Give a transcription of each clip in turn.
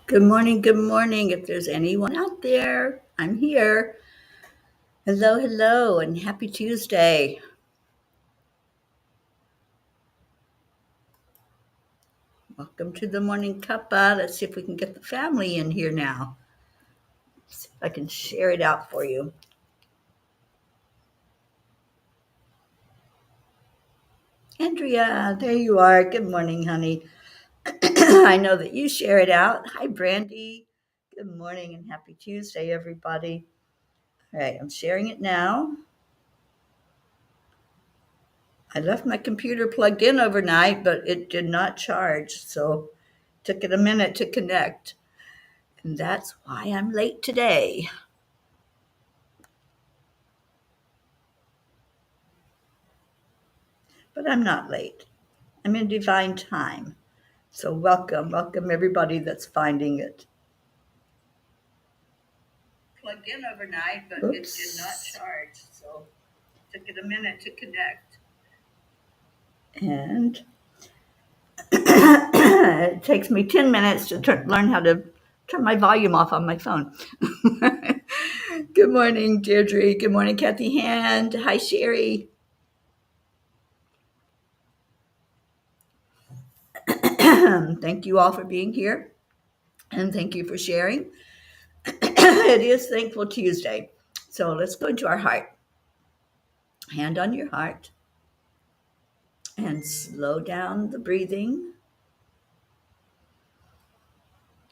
Good morning, good morning. If there's anyone out there, I'm here. Hello, hello, and happy Tuesday. Welcome to the Morning Cuppa. Let's see if we can get the family in here now. See if I can share it out for you. Andrea, there you are. Good morning, honey. I know that you share it out. Hi, Brandy. Good morning and happy Tuesday, everybody. All right, I'm sharing it now. I left my computer plugged in overnight, but it did not charge, so it took it a minute to connect. And that's why I'm late today. But I'm not late. I'm in divine time. So welcome everybody that's finding it. Plugged in overnight, but It did not charge, so it took it a minute to connect. And it takes me 10 minutes to learn how to turn my volume off on my phone. Good morning, Deirdre. Good morning, Kathy Hand. Hi, Sherry. Thank you all for being here, and thank you for sharing. It is Thankful Tuesday. So let's go into our heart. Hand on your heart and slow down the breathing.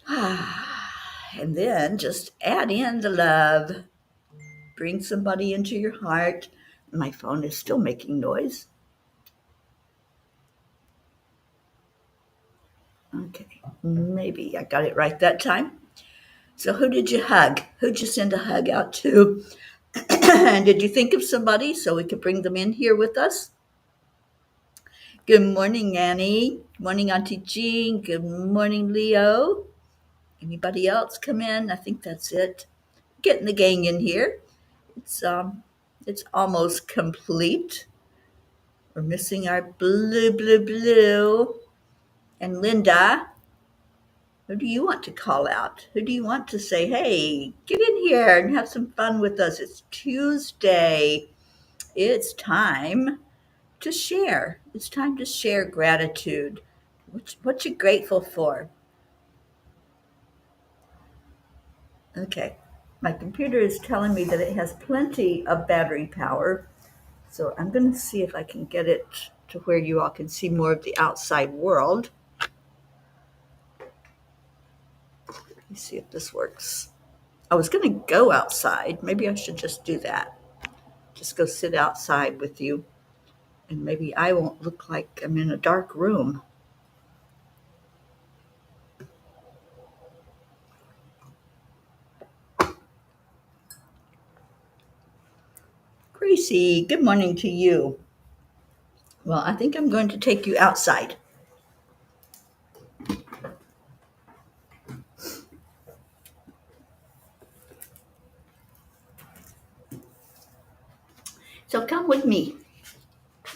And then just add in the love. Bring somebody into your heart. My phone is still making noise. Okay, maybe I got it right that time. So who did you hug? Who'd you send a hug out to? And did you think of somebody so we could bring them in here with us? Good morning, Annie. Good morning, Auntie Jean. Good morning, Leo. Anybody else come in? I think that's it. Getting the gang in here. It's almost complete. We're missing our blue. And Linda, who do you want to call out? Who do you want to say, hey, get in here and have some fun with us? It's Tuesday. It's time to share. It's time to share gratitude. What you grateful for? Okay. My computer is telling me that it has plenty of battery power. So I'm going to see if I can get it to where you all can see more of the outside world. Let me see if this works. I was going to go outside. Maybe I should just do that. Just go sit outside with you. And maybe I won't look like I'm in a dark room. Gracie, good morning to you. Well, I think I'm going to take you outside. So come with me.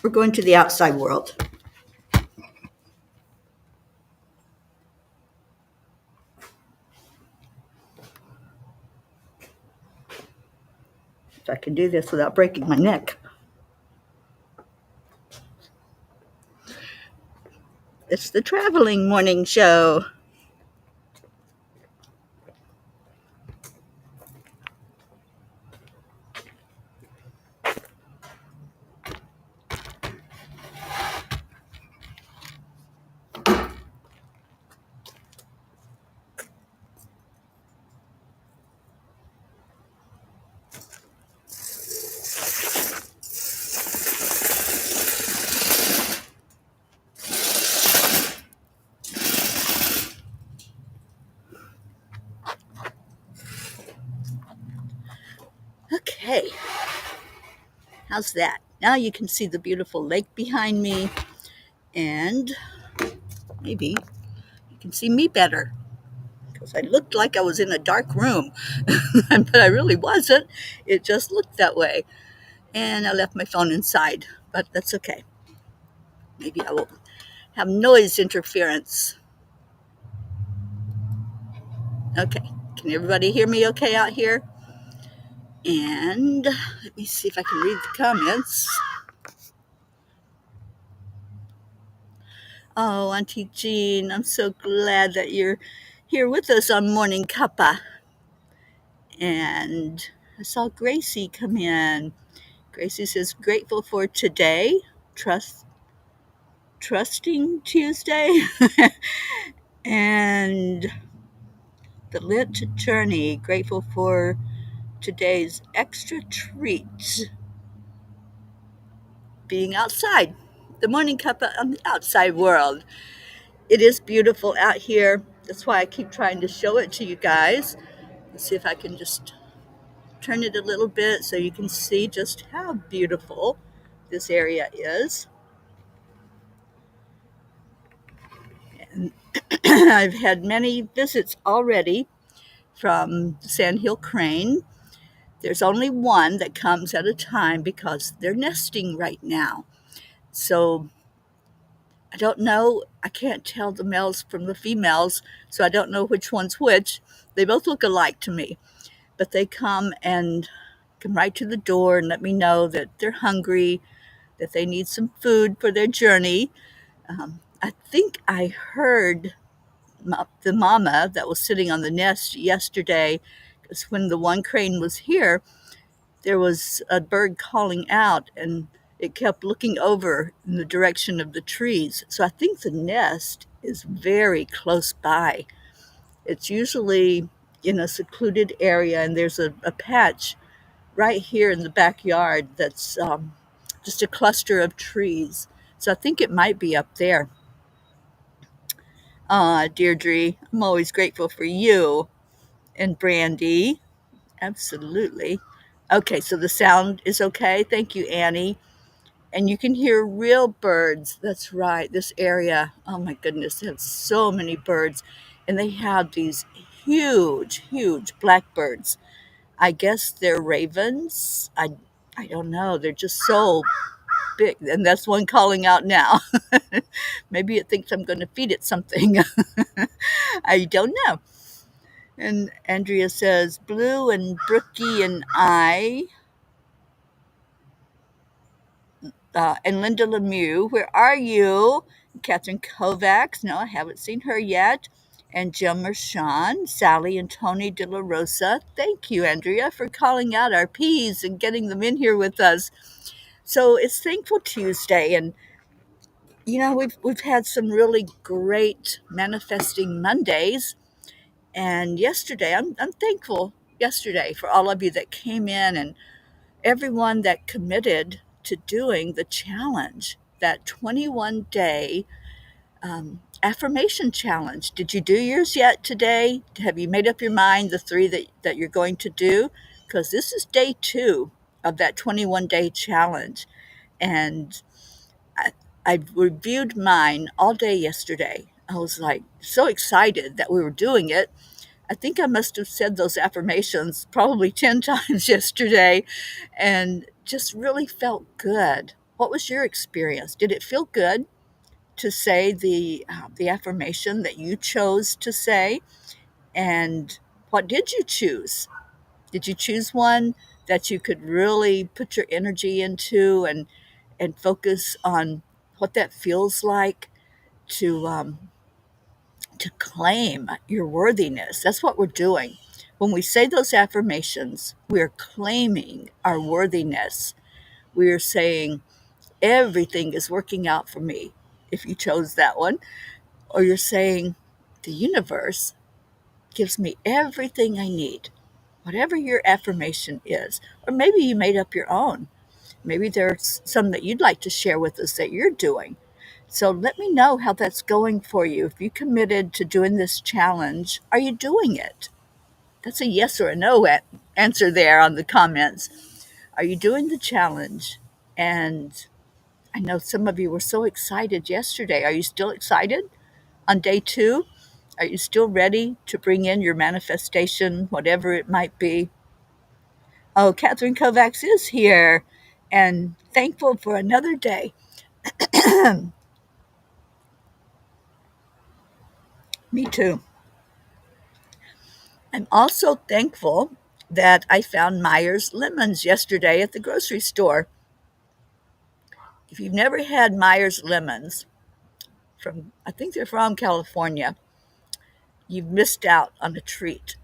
We're going to the outside world. If I can do this without breaking my neck. It's the traveling morning show. Okay. How's that? Now you can see the beautiful lake behind me, and maybe you can see me better because I looked like I was in a dark room, but I really wasn't. It just looked that way. And I left my phone inside, but that's okay. Maybe I will have noise interference. Okay. Can everybody hear me okay out here? And let me see if I can read the comments. Oh, Auntie Jean, I'm so glad that you're here with us on Morning Cuppa. And I saw Gracie come in. Gracie says, grateful for today, trusting Tuesday, and the lit journey. Grateful for today's extra treat, being outside. The Morning Cuppa on the outside world. It is beautiful out here. That's why I keep trying to show it to you guys. Let's see if I can just turn it a little bit so you can see just how beautiful this area is. And I've had many visits already from Sandhill Crane. There's only one that comes at a time because they're nesting right now. So I don't know. I can't tell the males from the females, so I don't know which one's which. They both look alike to me, but they come right to the door and let me know that they're hungry, that they need some food for their journey. I think I heard the mama that was sitting on the nest yesterday, because when the one crane was here, there was a bird calling out and it kept looking over in the direction of the trees. So I think the nest is very close by. It's usually in a secluded area, and there's a patch right here in the backyard that's just a cluster of trees. So I think it might be up there. Deirdre, I'm always grateful for you. And Brandy, absolutely. Okay, so the sound is okay. Thank you, Annie. And you can hear real birds. That's right. This area, oh my goodness, they have so many birds. And they have these huge, huge blackbirds. I guess they're ravens. I don't know. They're just so big. And that's one calling out now. Maybe it thinks I'm going to feed it something. I don't know. And Andrea says, Blue and Brookie and I, and Linda Lemieux, where are you? Catherine Kovacs, no, I haven't seen her yet. And Jim Mershon, Sally and Tony De La Rosa. Thank you, Andrea, for calling out our P's and getting them in here with us. So it's Thankful Tuesday, and we've had some really great manifesting Mondays. And yesterday, I'm thankful yesterday for all of you that came in and everyone that committed to doing the challenge, that 21-day affirmation challenge. Did you do yours yet today? Have you made up your mind the three that you're going to do? Because this is day 2 of that 21-day challenge. And I, I reviewed mine all day yesterday. I was like so excited that we were doing it. I think I must have said those affirmations probably 10 times yesterday and just really felt good. What was your experience? Did it feel good to say the affirmation that you chose to say? And what did you choose? Did you choose one that you could really put your energy into and focus on what that feels like to to claim your worthiness? That's what we're doing. When we say those affirmations, we're claiming our worthiness. We're saying, everything is working out for me, if you chose that one. Or you're saying, the universe gives me everything I need, whatever your affirmation is. Or maybe you made up your own. Maybe there's some that you'd like to share with us that you're doing. So let me know how that's going for you. If you committed to doing this challenge, are you doing it? That's a yes or a no answer there on the comments. Are you doing the challenge? And I know some of you were so excited yesterday. Are you still excited on day 2? Are you still ready to bring in your manifestation, whatever it might be? Oh, Catherine Kovacs is here and thankful for another day. Me too. I'm also thankful that I found Myers lemons yesterday at the grocery store. If you've never had Myers lemons I think they're from California, you've missed out on a treat.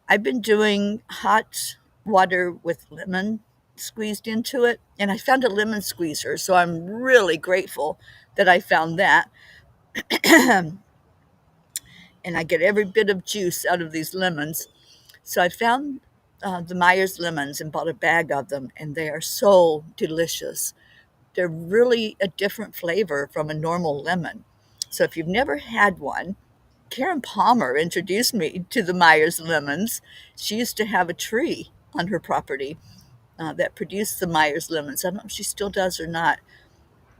I've been doing hot water with lemon squeezed into it, and I found a lemon squeezer, so I'm really grateful that I found that. And I get every bit of juice out of these lemons. So I found the Myers lemons and bought a bag of them, and they are so delicious. They're really a different flavor from a normal lemon. So if you've never had one, Karen Palmer introduced me to the Myers lemons. She used to have a tree on her property that produced the Myers lemons. I don't know if she still does or not,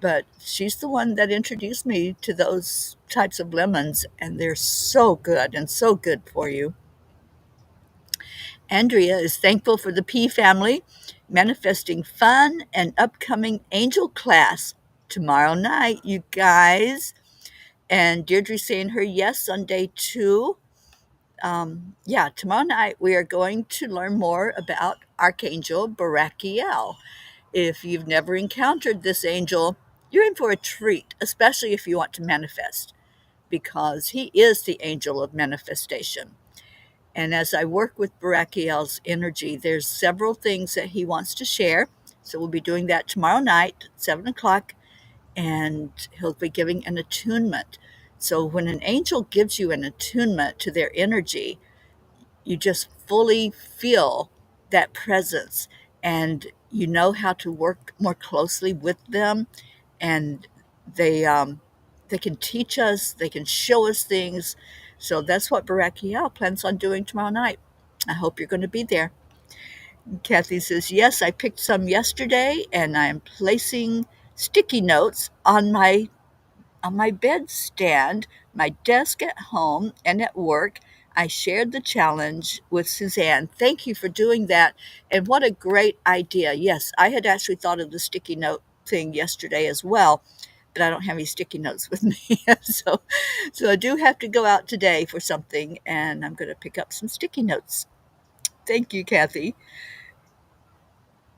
but she's the one that introduced me to those types of lemons, and they're so good and so good for you. Andrea is thankful for the P family, manifesting fun and upcoming angel class tomorrow night, you guys. And Deirdre saying her yes on day 2. Yeah, tomorrow night we are going to learn more about Archangel Barachiel. If you've never encountered this angel, you're in for a treat, especially if you want to manifest, because he is the angel of manifestation. And as I work with Barachiel's energy, there's several things that he wants to share. So we'll be doing that tomorrow night, 7 o'clock, and he'll be giving an attunement. So when an angel gives you an attunement to their energy, you just fully feel that presence, and you know how to work more closely with them, and they can teach us, they can show us things. So that's what Barakiel plans on doing tomorrow night. I hope you're going to be there. Kathy says, yes, I picked some yesterday, and I'm placing sticky notes on my bedstand, my desk at home, and at work. I shared the challenge with Suzanne. Thank you for doing that. And what a great idea. Yes, I had actually thought of the sticky note thing yesterday as well, but I don't have any sticky notes with me. so I do have to go out today for something, and I'm going to pick up some sticky notes. Thank you, Kathy.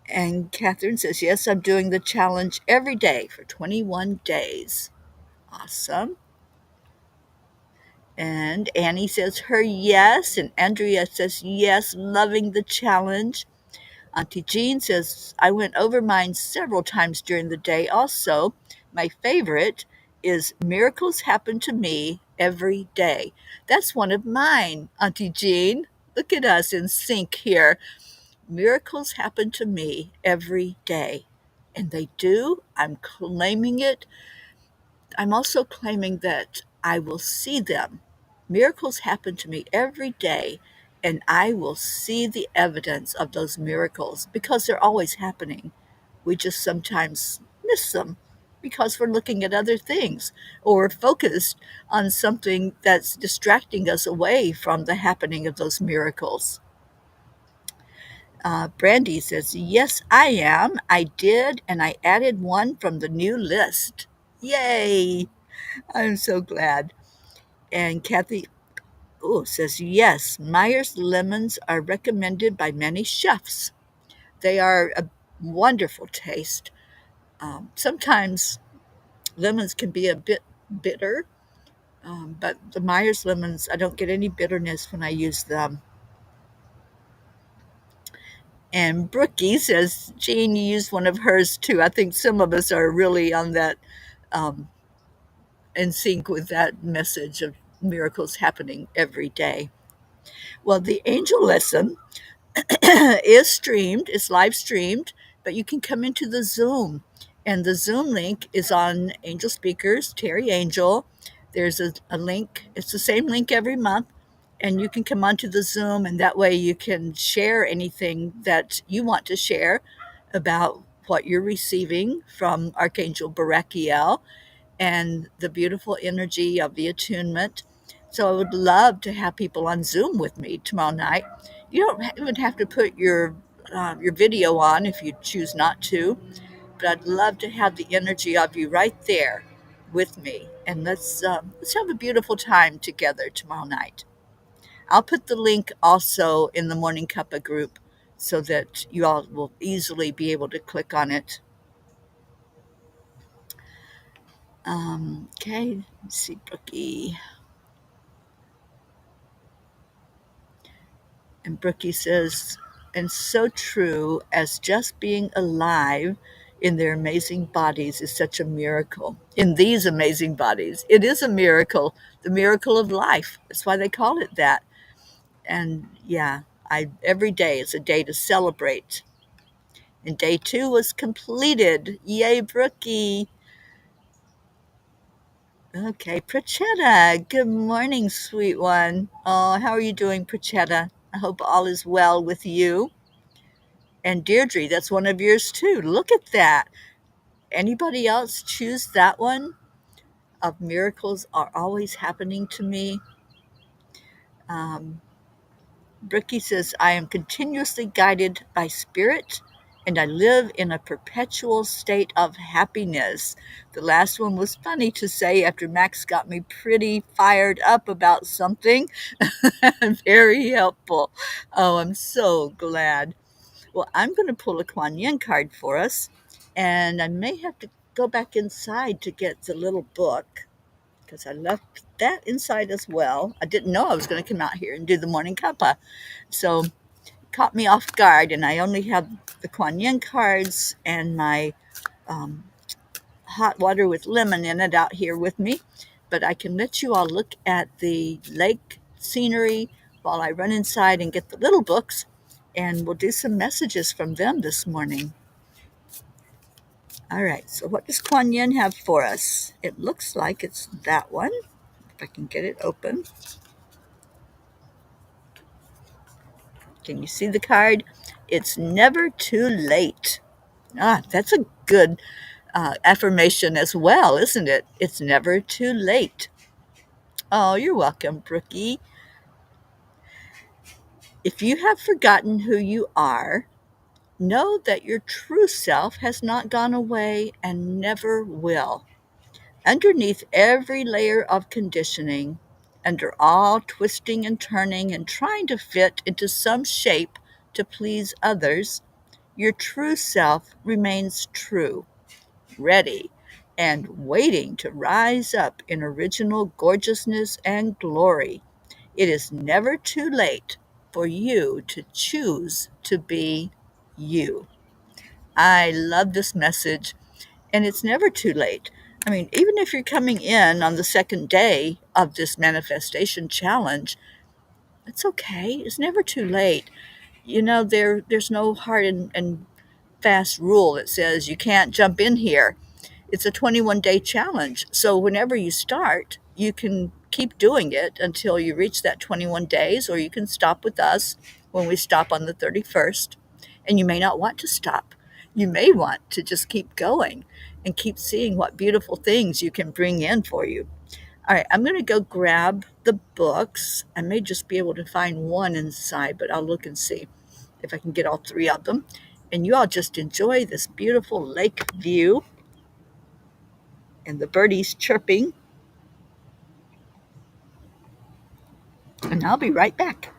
And Catherine says, yes, I'm doing the challenge every day for 21 days. Awesome. And Annie says her yes, and Andrea says yes, loving the challenge. Auntie Jean says, I went over mine several times during the day also. My favorite is Miracles Happen to Me Every Day. That's one of mine, Auntie Jean. Look at us in sync here. Miracles happen to me every day. And they do. I'm claiming it. I'm also claiming that I will see them. Miracles happen to me every day, and I will see the evidence of those miracles because they're always happening. We just sometimes miss them because we're looking at other things or focused on something that's distracting us away from the happening of those miracles. Brandy says, yes, I am. I did, and I added one from the new list. Yay! I'm so glad. And Kathy says, yes, Myers lemons are recommended by many chefs. They are a wonderful taste. Sometimes lemons can be a bit bitter, but the Myers lemons, I don't get any bitterness when I use them. And Brookie says, Jean, you used one of hers too. I think some of us are really on that, um, in sync with that message of miracles happening every day. Well, the angel lesson is streamed, it's live streamed, but you can come into the Zoom. And the Zoom link is on Angel Speakers, Teri Angel. There's a link, it's the same link every month. And you can come onto the Zoom, and that way you can share anything that you want to share about what you're receiving from Archangel Barachiel and the beautiful energy of the attunement. So I would love to have people on Zoom with me tomorrow night. You don't even have to put your video on if you choose not to, but I'd love to have the energy of you right there with me, and let's have a beautiful time together tomorrow night. I'll put the link also in the Morning Cuppa group so that you all will easily be able to click on it. Okay, let's see, Brookie. And Brookie says, and so true as just being alive in their amazing bodies is such a miracle. In these amazing bodies, it is a miracle, the miracle of life. That's why they call it that. And yeah, every day is a day to celebrate. And day 2 was completed. Yay, Brookie. Okay, Prachetta. Good morning, sweet one. Oh, how are you doing, Prachetta? I hope all is well with you. And Deirdre, that's one of yours too. Look at that. Anybody else choose that one? Of miracles are always happening to me. Um, Bricky says, I am continuously guided by spirit and I live in a perpetual state of happiness. The last one was funny to say after Max got me pretty fired up about something. Very helpful. Oh, I'm so glad. Well, I'm going to pull a Kuan Yin card for us, and I may have to go back inside to get the little book because I left that inside as well. I didn't know I was going to come out here and do the morning cuppa, so it caught me off guard, and I only have the Kuan Yin cards and my um, hot water with lemon in it out here with me, but I can let you all look at the lake scenery while I run inside and get the little books, and we'll do some messages from them this morning. All right, so what does Kuan Yin have for us? It looks like it's that one, if I can get it open. Can you see the card? It's never too late. Ah, that's a good affirmation as well, isn't it? It's never too late. Oh, you're welcome, Brookie. If you have forgotten who you are, know that your true self has not gone away and never will. Underneath every layer of conditioning, under all twisting and turning and trying to fit into some shape to please others, your true self remains true, ready, and waiting to rise up in original gorgeousness and glory. It is never too late for you to choose to be you. I love this message, and it's never too late. I mean, even if you're coming in on the second day of this manifestation challenge, it's okay. It's never too late. You know, there's no hard and fast rule that says you can't jump in here. It's a 21-day challenge. So whenever you start, you can keep doing it until you reach that 21 days, or you can stop with us when we stop on the 31st. And you may not want to stop. You may want to just keep going and keep seeing what beautiful things you can bring in for you. All right, I'm going to go grab the books. I may just be able to find one inside, but I'll look and see if I can get all three of them. And you all just enjoy this beautiful lake view and the birdies chirping. And I'll be right back.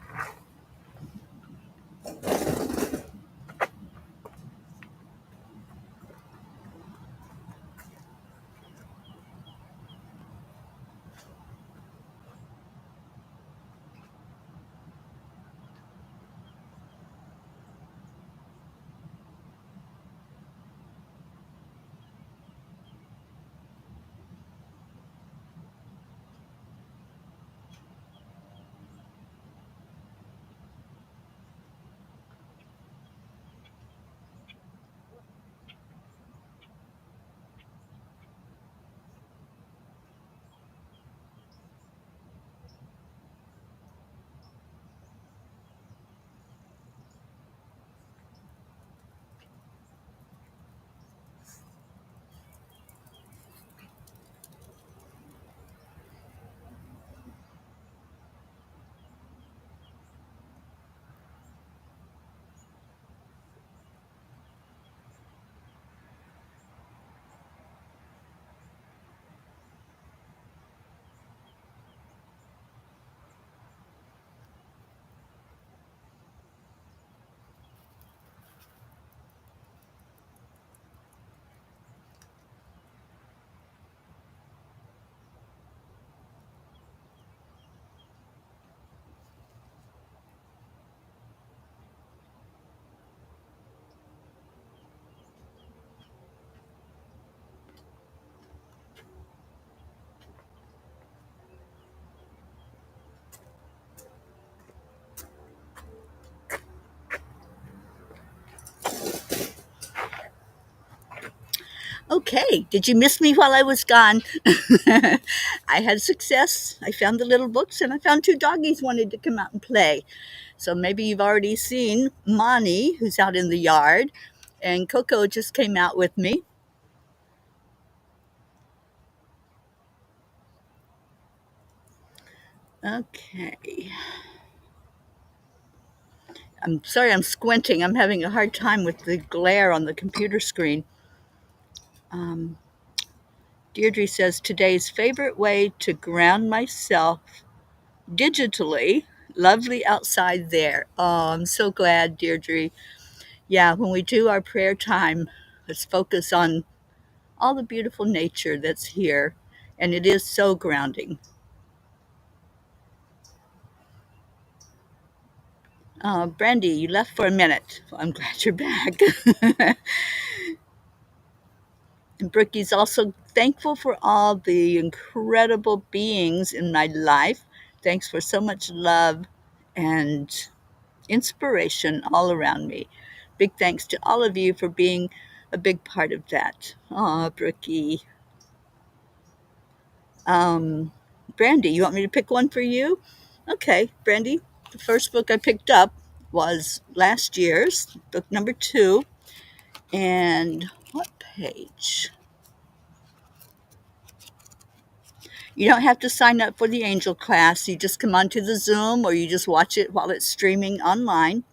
Okay, did you miss me while I was gone? I had success. I found the little books and I found two doggies wanted to come out and play. So maybe you've already seen Monty, who's out in the yard, and Coco just came out with me. Okay. I'm sorry I'm squinting. I'm having a hard time with the glare on the computer screen. Um, Deirdre says today's favorite way to ground myself digitally. Lovely outside there. Oh, I'm so glad, Deirdre. Yeah, when we do our prayer time, let's focus on all the beautiful nature that's here. And it is so grounding. Brandy, you left for a minute. Well, I'm glad you're back. And Brookie's also thankful for all the incredible beings in my life. Thanks for so much love and inspiration all around me. Big thanks to all of you for being a big part of that. Aw, Brookie. Um, Brandy, you want me to pick one for you? Okay, Brandy. The first book I picked up was last year's, book number 2. And what page? You don't have to sign up for the Angel class. You just come onto the Zoom or you just watch it while it's streaming online.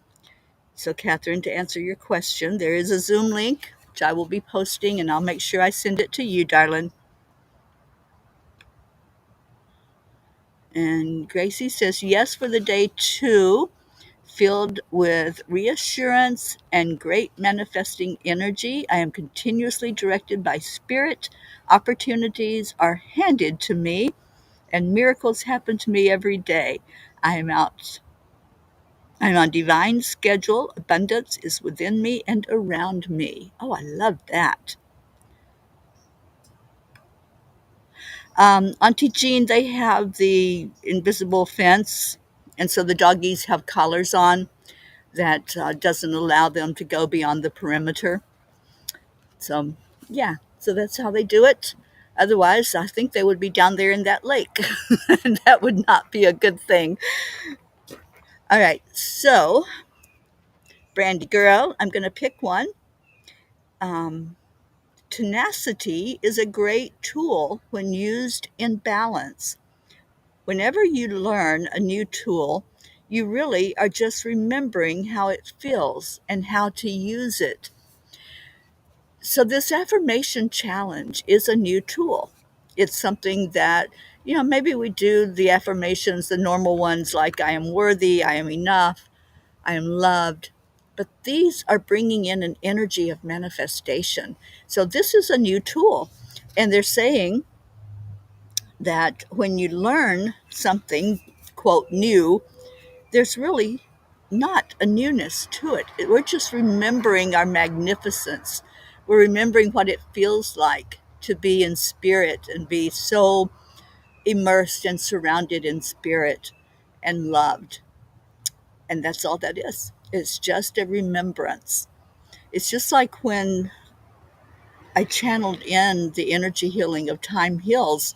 So, Catherine, to answer your question, there is a Zoom link, which I will be posting, and I'll make sure I send it to you, darling. And Gracie says, yes, for the day 2, filled with reassurance and great manifesting energy. I am continuously directed by spirit. Opportunities are handed to me, and miracles happen to me every day. I am out. I'm on divine schedule. Abundance is within me and around me. Oh, I love that. Auntie Jean, they have the invisible fence, and so the doggies have collars on that doesn't allow them to go beyond the perimeter. So, yeah, so that's how they do it. Otherwise, I think they would be down there in that lake, and that would not be a good thing. All right, so Brandy girl, I'm going to pick one. Um, Tenacity is a great tool when used in balance. Whenever you learn a new tool, you really are just remembering how it feels and how to use it. So, this affirmation challenge is a new tool. It's something that, maybe we do the affirmations, the normal ones like I am worthy, I am enough, I am loved. But these are bringing in an energy of manifestation. So, this is a new tool. And they're saying that when you learn something, quote, new, there's really not a newness to it. We're just remembering our magnificence. We're remembering what it feels like to be in spirit and be so immersed and surrounded in spirit and loved. And that's all that is. It's just a remembrance. It's just like when I channeled in the energy healing of Time Heals,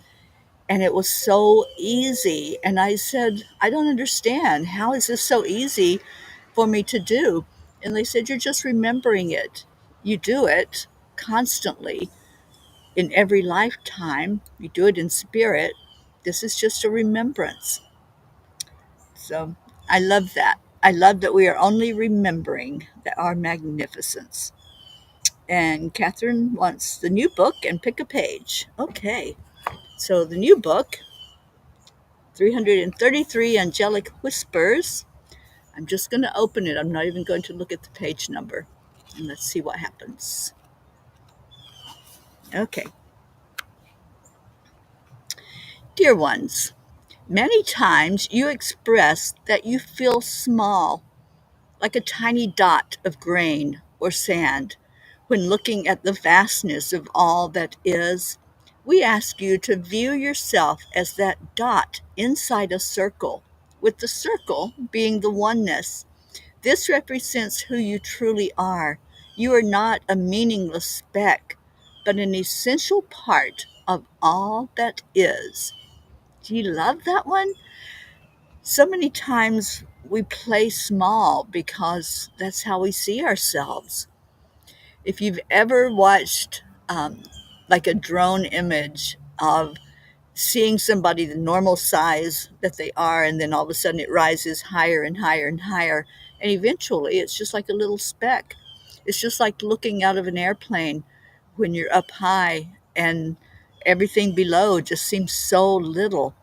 and it was so easy. And I said, I don't understand. How is this so easy for me to do? And they said, you're just remembering it. You do it constantly in every lifetime. You do it in spirit. This is just a remembrance. So I love that. I love that we are only remembering that our magnificence. And Catherine wants the new book and pick a page. Okay. So the new book, 333 Angelic Whispers. I'm just going to open it. I'm not even going to look at the page number. And let's see what happens. Okay. Dear ones, many times you express that you feel small, like a tiny dot of grain or sand. When looking at the vastness of all that is, we ask you to view yourself as that dot inside a circle, with the circle being the oneness. This represents who you truly are. You are not a meaningless speck, but an essential part of all that is. Do you love that one? So many times we play small because that's how we see ourselves. If you've ever watched like a drone image of seeing somebody the normal size that they are, and then all of a sudden it rises higher and higher and higher, and eventually it's just like a little speck. It's just like looking out of an airplane when you're up high and everything below just seems so little.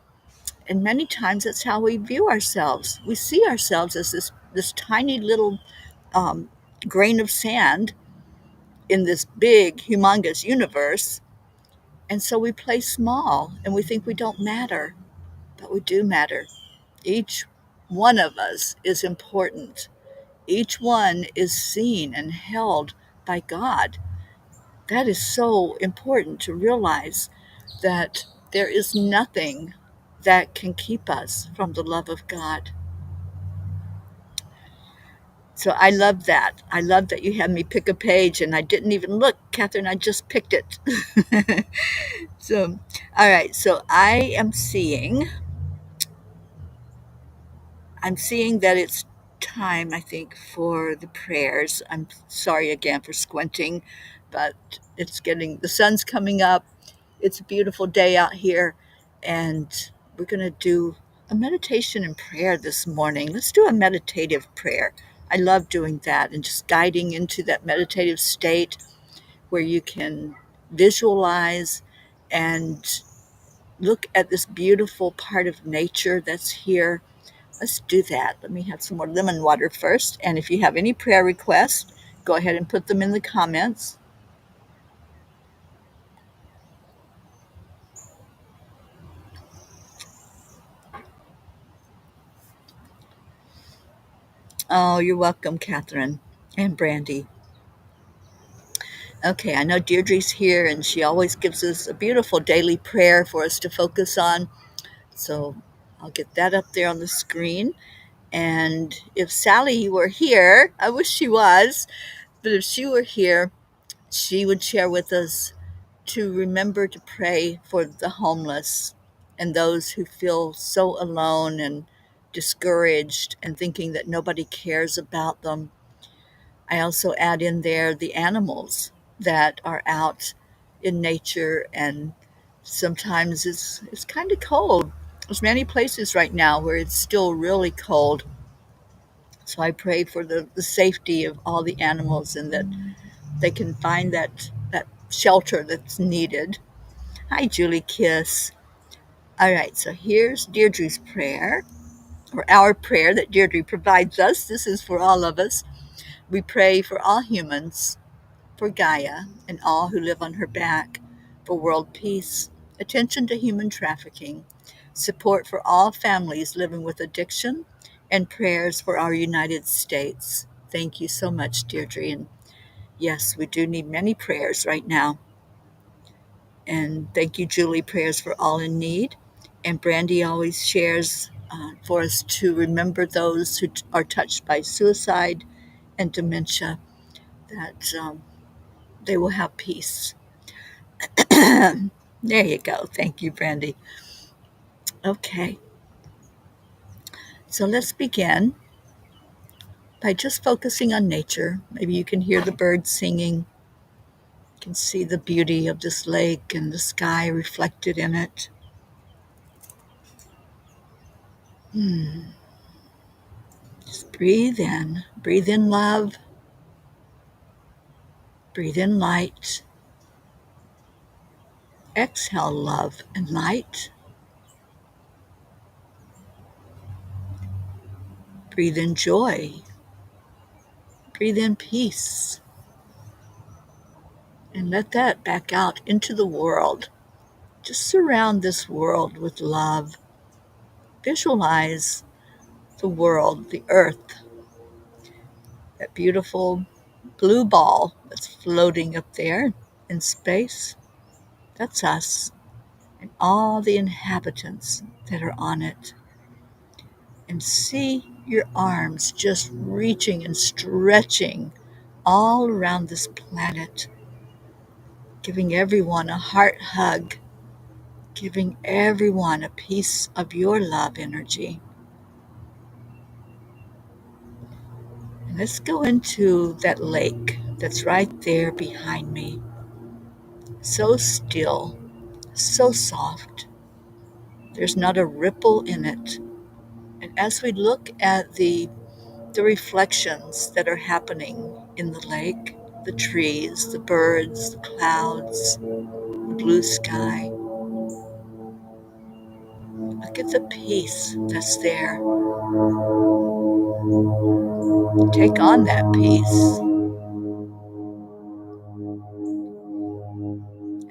And many times that's how we view ourselves. We see ourselves as this tiny little um, grain of sand in this big, humongous universe. And so we play small and we think we don't matter, but we do matter. Each one of us is important. Each one is seen and held by God. That is so important to realize that there is nothing that can keep us from the love of God. So I love that. I love that you had me pick a page and I didn't even look, Catherine. I just picked it. So, all right. So I'm seeing that it's time, I think, for the prayers. I'm sorry again for squinting, but the sun's coming up. It's a beautiful day out here, and we're going to do a meditation and prayer this morning. Let's do a meditative prayer. I love doing that and just guiding into that meditative state where you can visualize and look at this beautiful part of nature that's here. Let's do that. Let me have some more lemon water first. And if you have any prayer requests, go ahead and put them in the comments. Oh, you're welcome, Catherine and Brandy. Okay, I know Deirdre's here and she always gives us a beautiful daily prayer for us to focus on. So I'll get that up there on the screen. And if Sally were here, I wish she was, but if she were here, she would share with us to remember to pray for the homeless and those who feel so alone and discouraged and thinking that nobody cares about them. I also add in there the animals that are out in nature, and sometimes it's kind of cold. There's many places right now where it's still really cold. So I pray for the safety of all the animals and that they can find that shelter that's needed. Hi, Julie Kiss. All right, so here's Deirdre's prayer, or our prayer that Deirdre provides us. This is for all of us. We pray for all humans, for Gaia and all who live on her back, for world peace, attention to human trafficking, support for all families living with addiction, and prayers for our United States. Thank you so much, Deirdre. And yes, we do need many prayers right now. And thank you, Julie, prayers for all in need. And Brandy always shares for us to remember those who are touched by suicide and dementia, that they will have peace. There you go. Thank you, Brandy. Okay, so let's begin by just focusing on nature. Maybe you can hear the birds singing, you can see the beauty of this lake and the sky reflected in it. Just breathe in love, breathe in light, exhale love and light, breathe in joy, breathe in peace, and let that back out into the world. Just surround this world with love. Visualize the world, the earth, that beautiful blue ball that's floating up there in space. That's us and all the inhabitants that are on it. And see your arms just reaching and stretching all around this planet. giving everyone a heart hug, giving everyone a piece of your love energy. And let's go into that lake that's right there behind me. So still, so soft. There's not a ripple in it. And as we look at the reflections that are happening in the lake, the trees, the birds, the clouds, the blue sky, look at the peace that's there. Take on that peace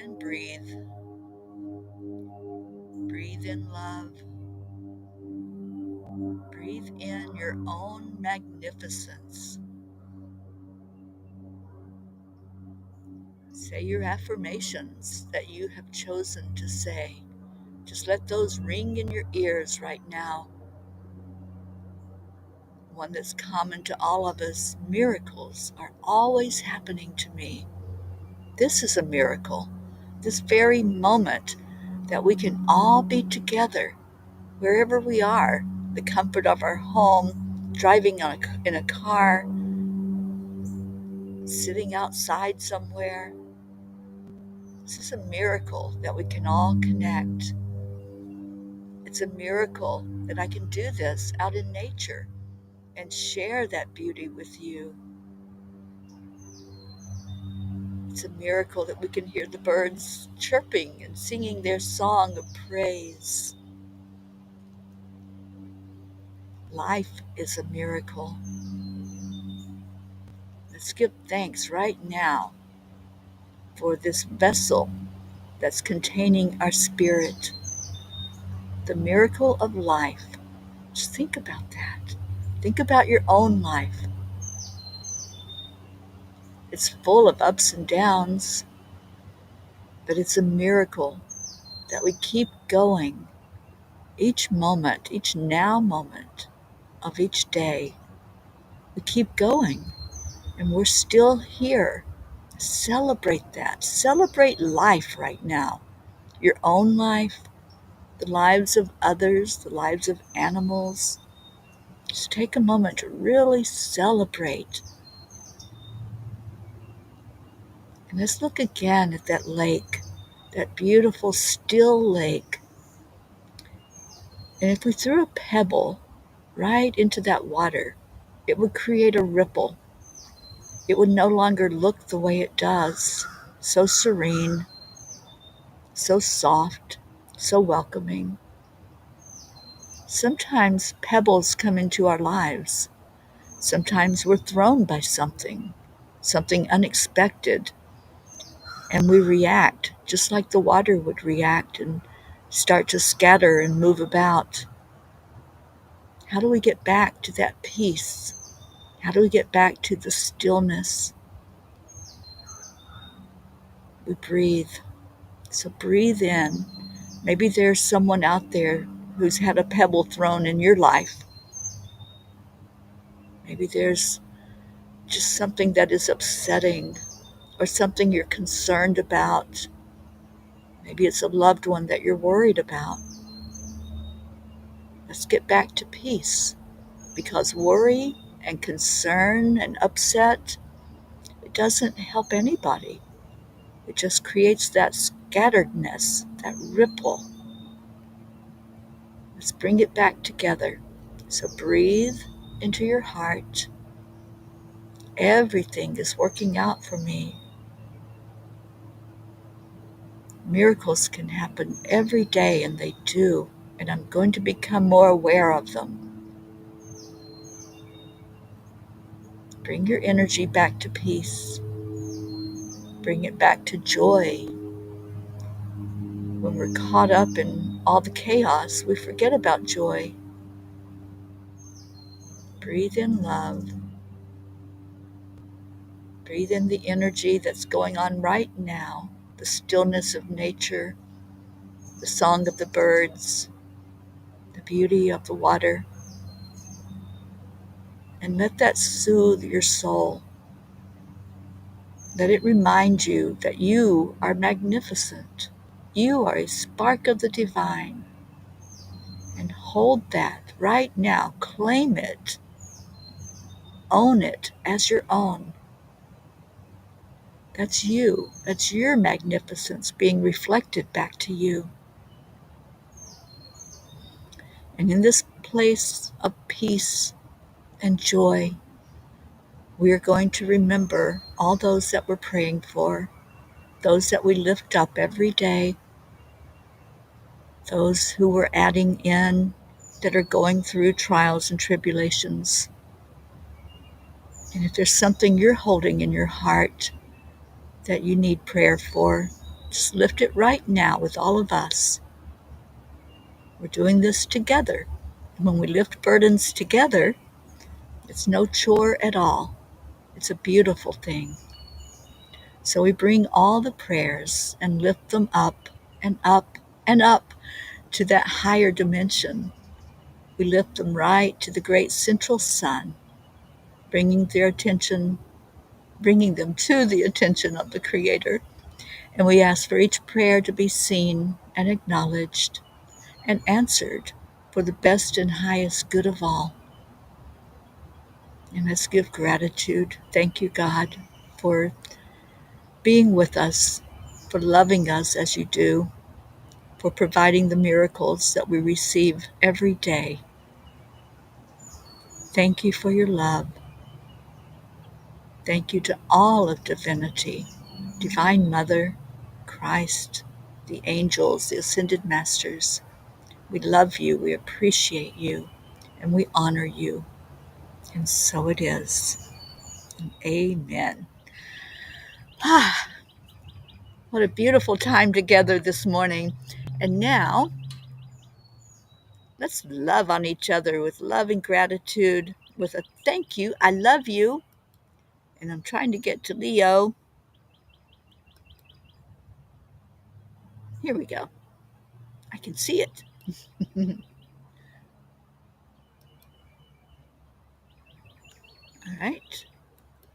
and breathe. Breathe in love. Breathe in your own magnificence. Say your affirmations that you have chosen to say. Just let those ring in your ears right now. One that's common to all of us: miracles are always happening to me. This is a miracle. This very moment that we can all be together, wherever we are, the comfort of our home, driving in a car, sitting outside somewhere. This is a miracle that we can all connect. It's a miracle that I can do this out in nature and share that beauty with you. It's a miracle that we can hear the birds chirping and singing their song of praise. Life is a miracle. Let's give thanks right now for this vessel that's containing our spirit, the miracle of life. Just think about that. Think about your own life. It's full of ups and downs, but it's a miracle that we keep going each moment, each now moment of each day. We keep going and we're still here. Celebrate that. Celebrate life right now. Your own life, the lives of others, the lives of animals. Just take a moment to really celebrate. And let's look again at that lake, that beautiful still lake. And if we threw a pebble right into that water, it would create a ripple. It would no longer look the way it does, so serene, so soft, so welcoming. Sometimes pebbles come into our lives. Sometimes we're thrown by something unexpected, and we react just like the water would react and start to scatter and move about. How do we get back to that peace? How do we get back to the stillness? We breathe. So breathe in. Maybe there's someone out there who's had a pebble thrown in your life. Maybe there's just something that is upsetting or something you're concerned about. Maybe it's a loved one that you're worried about. Let's get back to peace, because worry and concern and upset, it doesn't help anybody. It just creates that scatteredness, that ripple. Let's bring it back together. So breathe into your heart. Everything is working out for me. Miracles can happen every day, and they do. And I'm going to become more aware of them. Bring your energy back to peace. Bring it back to joy. When we're caught up in all the chaos, we forget about joy. Breathe in love. Breathe in the energy that's going on right now, the stillness of nature, the song of the birds, the beauty of the water, and let that soothe your soul. Let it remind you that you are magnificent. You are a spark of the divine. And hold that right now. Claim it. Own it as your own. That's you. That's your magnificence being reflected back to you. And in this place of peace and joy, we are going to remember all those that we're praying for, those that we lift up every day, those who we're adding in that are going through trials and tribulations. And if there's something you're holding in your heart that you need prayer for, just lift it right now with all of us. We're doing this together. And when we lift burdens together, it's no chore at all. It's a beautiful thing. So we bring all the prayers and lift them up and up and up to that higher dimension. We lift them right to the great central sun, bringing them to the attention of the Creator. And we ask for each prayer to be seen and acknowledged and answered for the best and highest good of all. And let's give gratitude. Thank you, God, for being with us, for loving us as you do, for providing the miracles that we receive every day. Thank you for your love. Thank you to all of divinity, Divine Mother, Christ, the angels, the ascended masters. We love you, we appreciate you, and we honor you. And so it is. Amen. What a beautiful time together this morning. And now, let's love on each other with love and gratitude, with a thank you, I love you. And I'm trying to get to Leo. Here we go. I can see it. All right.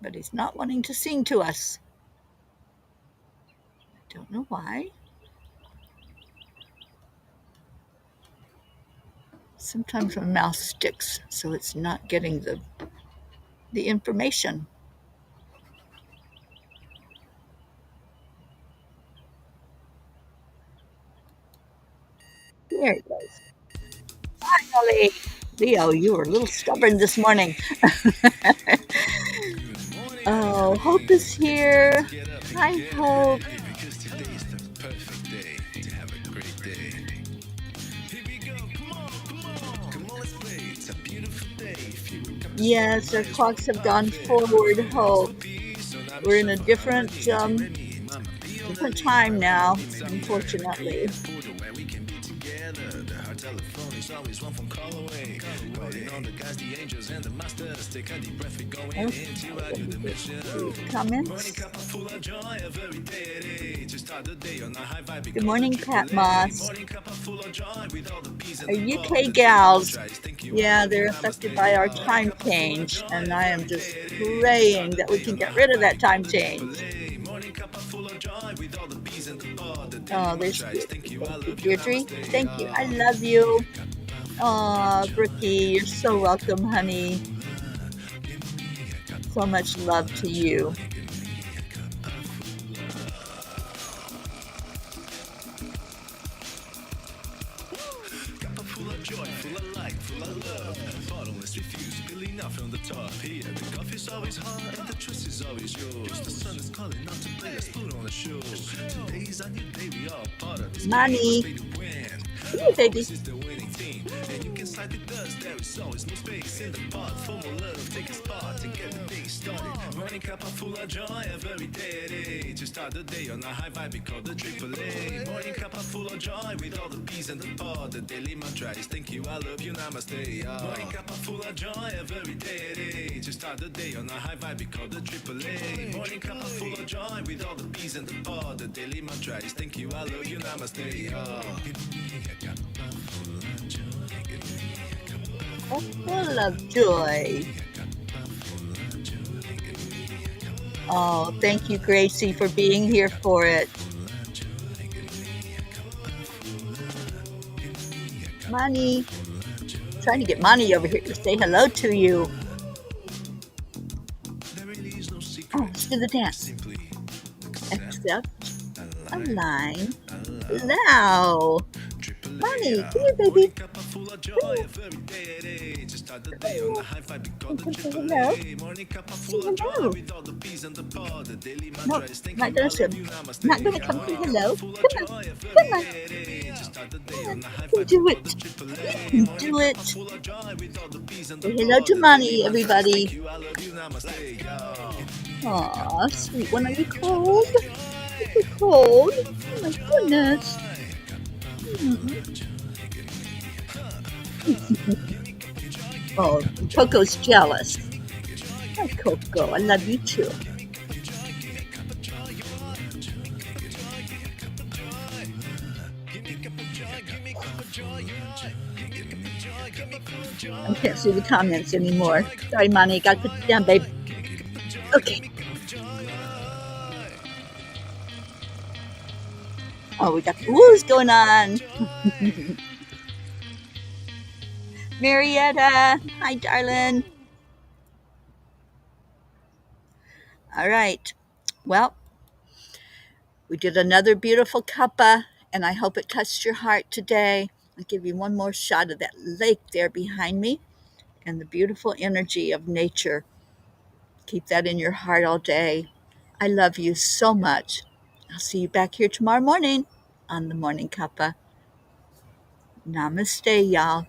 But he's not wanting to sing to us. I don't know why. Sometimes my mouse sticks, so it's not getting the information. There it goes. Finally. Leo, you were a little stubborn this morning. Oh, Hope is here. Hi, Hope. Yes, our clocks have gone forward, Hope. We're in a different time now, unfortunately. Comments? Good morning, Pat Moss. Our UK gals, yeah, they're affected by our time change, and I am just praying that we can get rid of that time change. Oh, there's Deirdre. Thank you, Deirdre. Thank you. I love you. Oh, Brookie, you're so welcome, honey. So much love to you. Money. Hey, baby. Morning Cuppa full of joy every day to start the day on a high vibe we call the AAA. Morning Cuppa full of joy with all the peas and the pod. The daily mantra is thank you, I love you, namaste. Morning Cuppa full of joy every day to start the day on a high vibe we call the AAA. Morning Cuppa full of joy with all the peas and the pod. The daily mantra is thank you, I love you, namaste. Give me a cuppa full of joy. Give me a cuppa full of joy. Oh, thank you, Gracie, for being here for it. Money. Trying to get Money over here to say hello to you. Oh, let's do the dance. Accept, align, allow. Money, come here, baby. Come here. Come here. Come say hello. Say hello. No, not gonna swim. Not gonna come say hello. Come on. Come on. Come on. You can do it. You can do it. Say hello to Money, everybody. Aw, sweet one. Are you cold? Are you cold? Oh my goodness. Mm. Oh, Coco's jealous. Hi, Coco. I love you too. I can't see the comments anymore. Sorry, Money. Got to put you down, babe. Okay. Oh, we got the woos going on. Marietta. Hi, darling. All right. Well, we did another beautiful cuppa, and I hope it touched your heart today. I'll give you one more shot of that lake there behind me and the beautiful energy of nature. Keep that in your heart all day. I love you so much. I'll see you back here tomorrow morning on the Morning Cuppa. Namaste, y'all.